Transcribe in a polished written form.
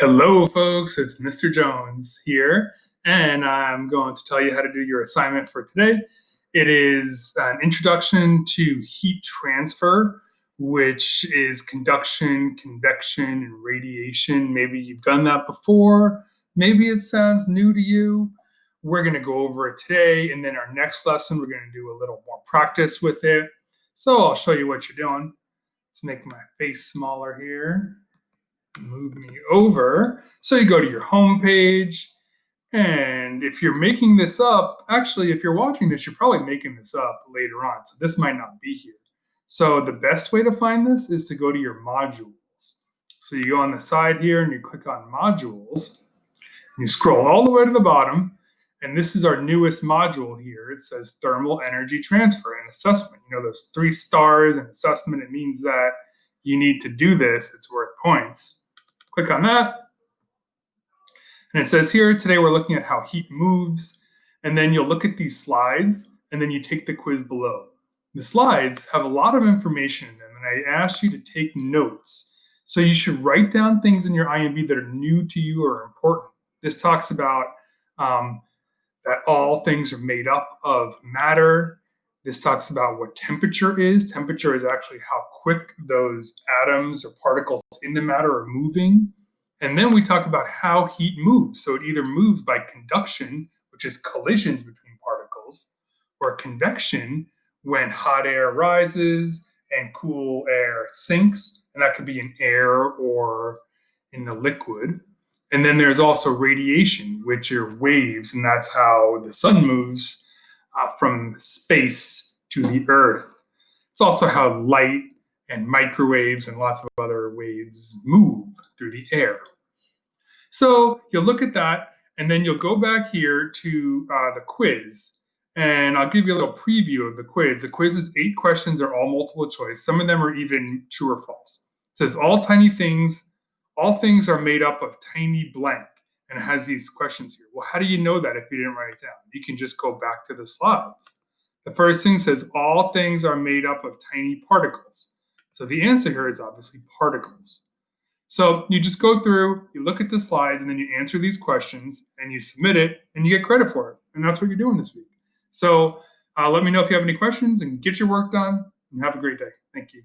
Hello, folks. It's Mr. Jones here, and I'm going to tell you how to do your assignment for today. It is an introduction to heat transfer, which is conduction, convection, and radiation. Maybe you've done that before. Maybe it sounds new to you. We're going to go over it today, and then our next lesson, we're going to do a little more practice with it. So I'll show you what you're doing. Let's make my face smaller here. Move me over. So you go to your home page, and if you're making this up, actually, if you're watching this, you're probably making this up later on. So this might not be here. So the best way to find this is to go to your modules. So you go on the side here and you click on modules. And you scroll all the way to the bottom. And this is our newest module here. It says thermal energy transfer and assessment. You know, those 3 stars in assessment, it means that you need to do this. It's worth points. Click on that. And it says here, today we're looking at how heat moves. And then you'll look at these slides, and then you take the quiz below. The slides have a lot of information in them, and I asked you to take notes. So you should write down things in your IMB that are new to you or important. This talks about that all things are made up of matter. This talks about what temperature is. Temperature is actually how quick those atoms or particles in the matter are moving. And then we talk about how heat moves. So it either moves by conduction, which is collisions between particles, or convection, when hot air rises and cool air sinks. And that could be in air or in the liquid. And then there's also radiation, which are waves, and that's how the sun moves from space to the earth. It's also how light and microwaves and lots of other waves move through the air. So you'll look at that, and then you'll go back here to the quiz, and I'll give you a little preview of the quiz. The quiz is 8 questions. They're all multiple choice. Some of them are even true or false. It says all things are made up of tiny blank. And it has these questions here. Well, how do you know that if you didn't write it down? You can just go back to the slides. The first thing says all things are made up of tiny particles. So the answer here is obviously particles. So you just go through, you look at the slides, and then you answer these questions, and you submit it, and you get credit for it. And that's what you're doing this week. So let me know if you have any questions, and get your work done, and have a great day. Thank you.